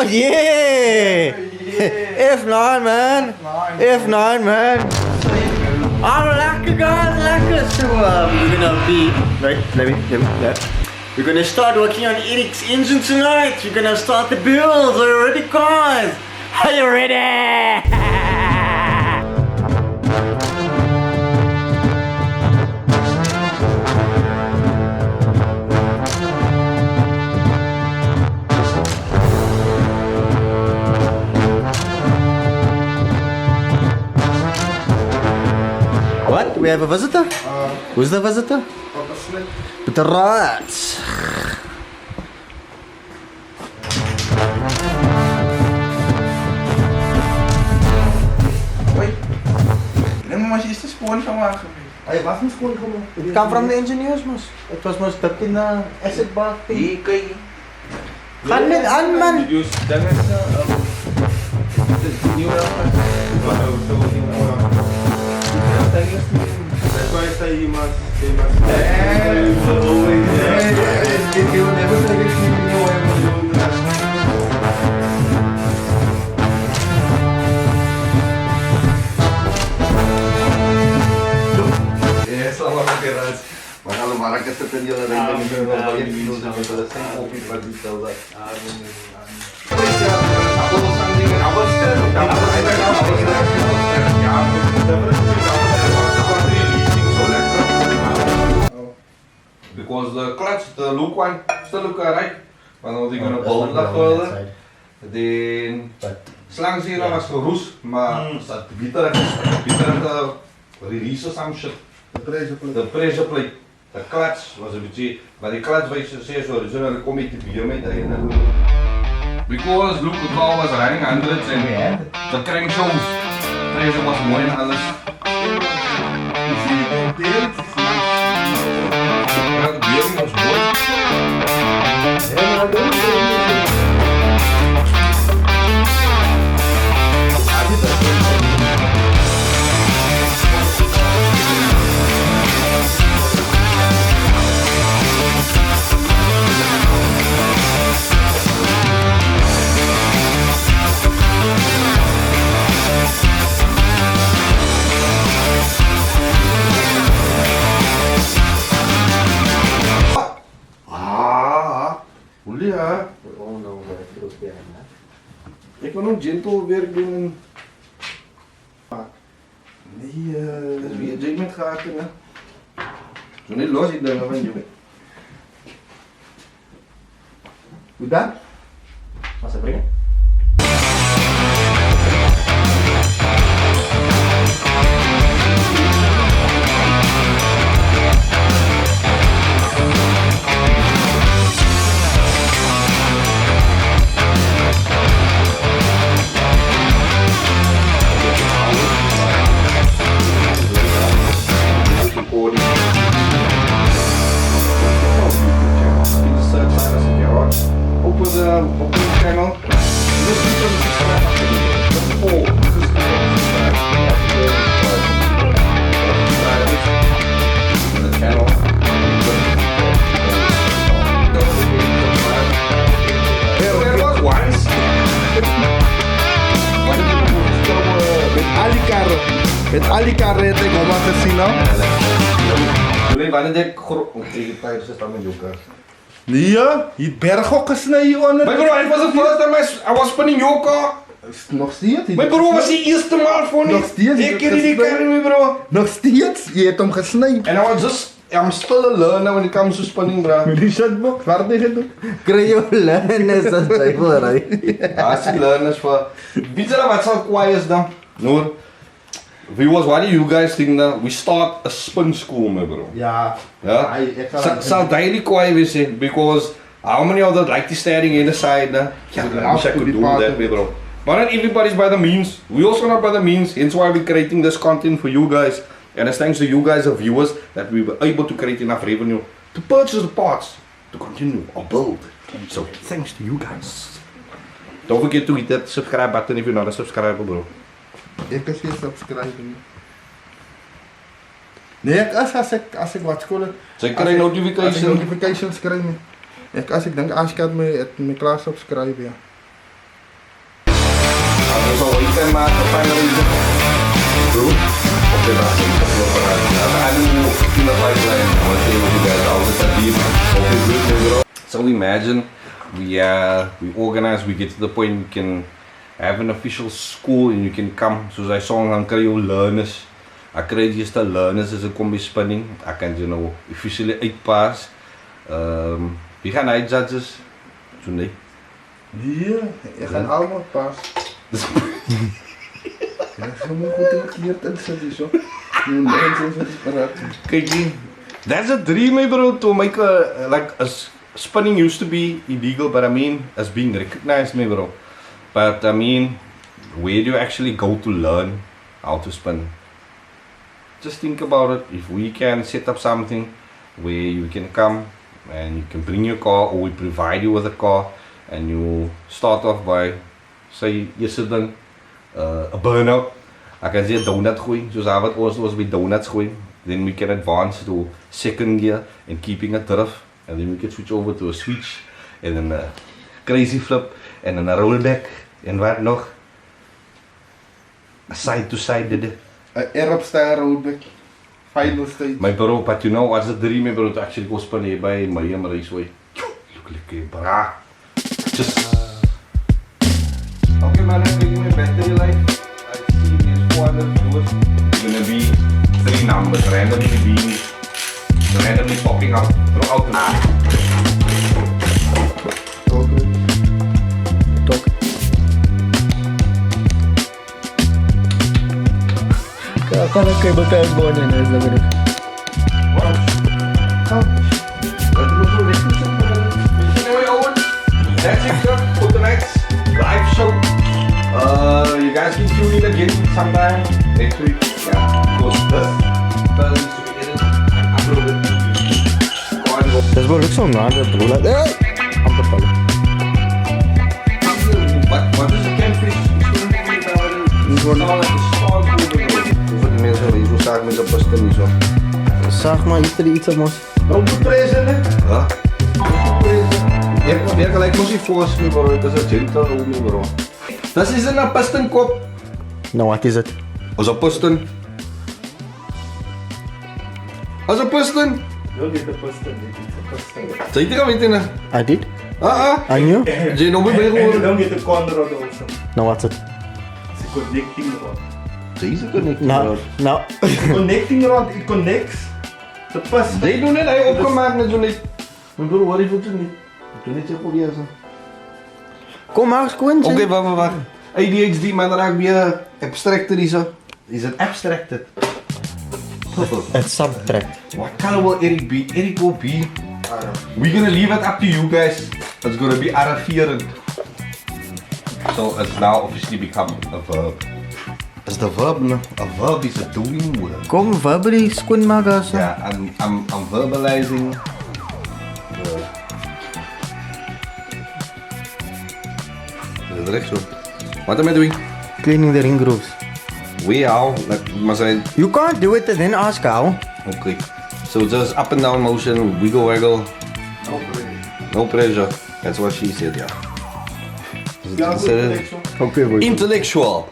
Oh yeah! F9 man! F9 man! I'm lekker guys, lekker! So we're gonna be... Right, let me. We're gonna start working on Eric's engine tonight! We're gonna start the build! Are you ready guys? Are you ready? What? We have a visitor? Who's the visitor? With the rats. Wait. Mas is this spawn gemaakt? Hey, wat is spawn gemaakt? It come from the engineers, mas. It was most dipped in the acid bath thing. Hier, kijk. Gaan met aan, man. Dan is het nieuw That's why I say you must. You will never take it from you. Yes, selamat pagi Ras. Kalau marah kesetan jalan dengan bagian minum sampai selesai kopi pagi tahu. Because the clutch, the loop one, still look alright. Maar dan die kunnen bollen dat further. De slang hier was geroest, maar staat bitter te release or some shit. The pressure plate. The clutch was een beetje, maar die clutch was zo original kom ik te bier mee daarin. Because look, the car was running hundreds and the crankshaft pressure was mooi en alles. Ja, de beering was mooi. Ja. Ik wil ook gentle werk doen. Nee, dat is weer jig met gaten. Zo niet los ik dan van je. Goed dan? Wat ze brengen? Open the channel. Met al die karren heb ik allemaal gezien hoor. Jullie wanneer ik tijdens het aan mijn joker. Nee, je berg ook gesneden onder. My bro, it was the first time I was spinning your car. Nog steeds? My bro, was die eerste maal voor Nog steeds? Ik ken die car niet, bro. Nog steeds? Je hebt hem gesneden. And I was just, I'm still a learner when it comes to spinning, bro. Met die shitbox, waar tegen doen? Krijg je learners dat zijn voor right? Als die learners voor. Weet je wat zo kwaai is dan? Noor. Viewers, what do you guys think that we start a spin school, my bro? Ja. Ja? Sal daily kwaai wees, because how many of that like the staring in the side? Yeah, I wish I could do that, my bro. But not everybody's by the means. We also not by the means. Hence why we're creating this content for you guys. And it's thanks to you guys, the viewers, that we were able to create enough revenue to purchase the parts to continue our build. So thanks to you guys. Don't forget to hit that subscribe button if you're not a subscriber, bro. Ik is geen subscriben. Nee, als ik wat school. Ze krijgen notifications. Als ik notifications krijg. Als ik denk, als ik het me klaar subscribe, ja. So we can finally do. Okay, that's it. I don't feel like I want to say with you guys all the time. So imagine we organize, we get to the point we can have an official school and you can come. Soos I saw dan kry jy learners. Ek kry just the learners as ek kom by spinning. Ek kan jy nou officially uitpass. Wie gaan uit judges? So nee. Ja, je gaat allemaal pas. Ja, je moet goed gekeerd in zitten zo. Je moet mensen van paraat. Kijk hier. That's a dream, my bro, to make a, like, spinning used to be illegal, but I mean, as being recognized, my bro. But I mean, where do you actually go to learn how to spin? Just think about it. If we can set up something where you can come and you can bring your car, or we provide you with a car, and you start off by, say, yesterday, a burnout. I can say a donut gooi, soos I wat ons was by donuts gooi. Then we can advance to second gear and keeping a drift, and then we can switch over to a switch, and then a crazy flip, and then a rollback, and wat nog? A side to side did it. Een Arab style rollback. Final stage. My bro, but you know what's the dream, my bro, to actually go spin here by Miami Raceway. Look like bra. Just okay man, I'm taking my battery life. I see these 400 viewers. It's gonna be 3 numbers randomly popping up throughout the night. Talk. Akala kayo ba tayo buwan na nasa labi? Wow. That's it, sir, for tonight's live show. You guys can tune in again sometime next week. Yeah, because this needs to be edited and uploaded. Dat is wel lukt zo naar de broer. Amper vallen. Wat is een catfish? Hoeveel die mensen hier zo zagen met de pasten niet zo. Zag maar iets op ons. Ook de prijzen, hè? Ja. Je hebt gelijk moest je voorstellen, bro. Dat is een gentle room, bro. Dat is een pastenkop. Nou, wat is het? Als een pasten. Als een pasten. Zeg je dat weten, hè? I did? I knew? Je nog meer gewoon. Don't get the corner rod also. Nou, wat is het? It's a connecting rod. Deze connecting Nou, nou. Connecting rod, it connects the piston. They doen het, hij opgemaakt met zo'n niet. Mijn broer, wat is het niet? Ik doe niet zo goed eerst. Kom maar eens, Quinn. Oké, wacht. ADHD, maar dan raak ik weer abstracter is zo. Is het abstracted? Het subtract. What color will Eric be? Eric will be. We're gonna leave it up to you guys. It's gonna be Arafiran. So it's now officially become a verb. It's the verb now. A verb is a doing word. Kom, verbally Quinn maken. Yeah, I'm verbalizing. Is het recht zo? What am I doing? Cleaning the ring grooves. We how? Like, maar zijn. You can't do it and then ask how. Okay. So just up and down motion, wiggle waggle. No pressure. That's what she said, yeah. Okay, boy. Intellectual.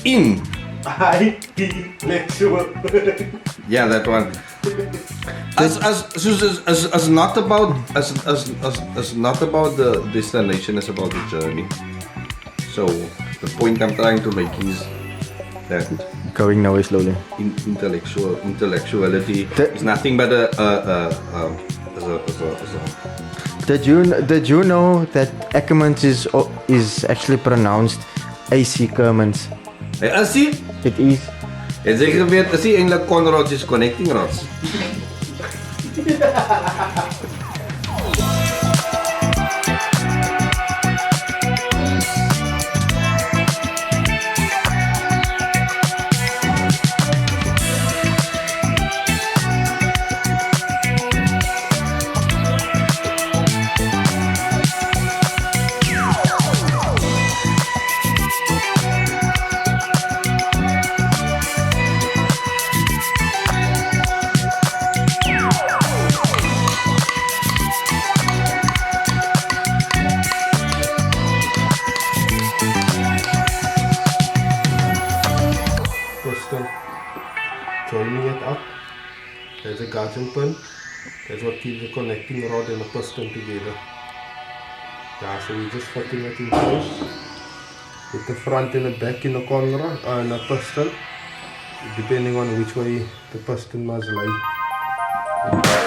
Intellectual. Yeah, that one. As not about as not about the destination, it's about the journey. So the point I'm trying to make is that Going now slowly. intellectuality is nothing but a Did you know that Ackermans is actually pronounced AC Kermans? Hey, zie? It is. En zeker weet, zie eigenlijk Conrods is connecting rods. margin pin. That's what keeps the connecting rod and the piston together. Yeah, so we're just fitting it in place. With the front and the back in the corner and the piston, depending on which way the piston must lie.